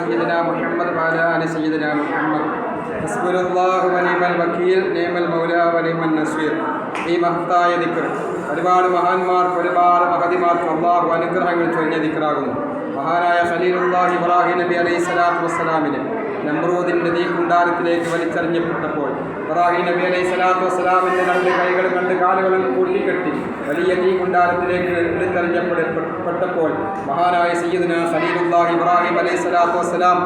سيدنا محمد وعلى آل سيدنا محمد حسبنا الله ونعم الوكيل نعم المولى ونعم النصير. ഈ മഹത്തായ ദിക്ർ ഒരുപാട് മഹാന്മാർക്ക് ഒരുപാട് മഹതിമാർക്ക് അള്ളാഹു അനുഗ്രഹങ്ങൾ ചൊരിഞ്ഞ ദിക്റാകുന്നു. മഹാനായ ഖലീലുല്ലാഹി ഇബ്രാഹിം നബി അലൈഹി സ്വലാത്തു വസ്സലാമിനെ നമ്രൂദിൻ്റെ തീക്കുണ്ടാരത്തിലേക്ക് വലിച്ചെറിഞ്ഞപ്പെട്ടപ്പോൾ ഇബ്രാഹിം നബി അലൈഹി സ്വലാത്തു വസ്സലാമിൻ്റെ രണ്ട് കൈകളും രണ്ട് കാലുകളും കൂട്ടിക്കെട്ടി വലിയ തീക്കുണ്ടാരത്തിലേക്ക് എടുത്തെറിഞ്ഞപ്പെട്ടപ്പോൾ മഹാനായ സയ്യിദുനാ ഖലീലുല്ലാഹി ഇബ്രാഹിം അലൈഹി സ്വലാത്തു വസ്സലാം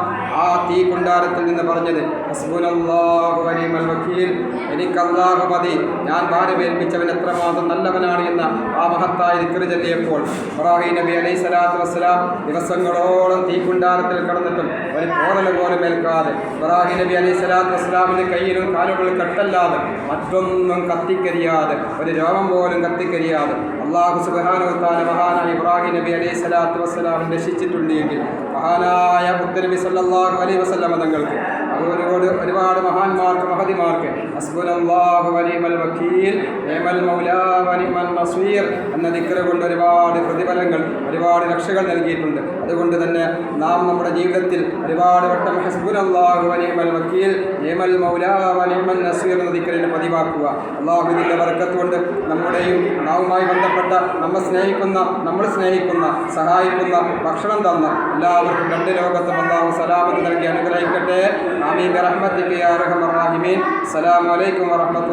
ആ തീക്കുണ്ടാരത്തിൽ നിന്ന് പറഞ്ഞത് ഹസ്ബുനല്ലാഹു വനിഅമൽ വക്കീൽ, എനിക്ക് അല്ലാഹു മതി, ഞാൻ ഭാരമേൽപ്പിച്ചവൻ എത്രമാത്രം നല്ലവനാണ് എന്ന ആ മഹത്തായ ദിക്ർ ചൊല്ലിയപ്പോൾ ഇബ്രാഹിം നബി അലൈഹി സ്വലാത്തു വസ്സലാം ദിവസങ്ങളോളം തീക്കുണ്ടാരത്തിൽ കടന്നിട്ടും ഒരു പോറൽ പോലും ഏൽക്കാതെ ഇബ്രാഹിം നബി അലൈഹി സ്വലാത്തു വസ്സലാമിൻ്റെ കയ്യിലും കാലുകളിൽ കെട്ടല്ലാതെ മറ്റൊന്നും കത്തിക്കരിയാതെ ഒരു രോഗം പോലും കത്തിക്കരിയാതെ അല്ലാഹു സുബ്ഹാനഹു വ തആല മഹാനായ ഇബ്രാഹിം നബി അലൈഹി സ്വലാത്തു വസ്സലാം രക്ഷിച്ചിട്ടുണ്ടെങ്കിൽ മഹാനായ മുത്തനബി സല്ലല്ലാഹു അലൈഹി വസല്ലം തങ്ങൾക്ക് ഒരുപാട് മഹാന്മാർക്ക് മഹതിമാർക്ക് ഹസ്ബുനല്ലാഹു വനിഅമൽ വക്കീൽ നിഅമൽ മൗലാ വനിഅമൻ നസീർ എന്ന ദിക്ർ കൊണ്ട് ഒരുപാട് പ്രതിഫലങ്ങൾ ഒരുപാട് രക്ഷകൾ നൽകിയിട്ടുണ്ട്. അതുകൊണ്ട് തന്നെ നാം നമ്മുടെ ജീവിതത്തിൽ ഒരുപാട് വട്ടം ഹസ്ബുനല്ലാഹു വനിഅമൽ വക്കീൽ നിഅമൽ മൗലാ വനിഅമൻ നസീർ എന്ന ദിക്റിനെ പതിവാക്കുക. അല്ലാഹുവിൻ്റെ ബർക്കത്ത് കൊണ്ട് നമ്മുടെയും നാവുമായി ബന്ധപ്പെട്ട നമ്മൾ സ്നേഹിക്കുന്ന സഹായിക്കുന്ന ഭക്ഷണം തന്ന എല്ലാവർക്കും രണ്ട് ലോകത്തും അല്ലാഹു സലാമത്ത് നൽകി അനുഗ്രഹിക്കട്ടെ. ആമീൻ ബിറഹ്മതിക യാ അർഹമർ റഹീമീൻ. അസ്സലാമു അലൈക്കും വറഹ്മത്തുള്ളാഹി.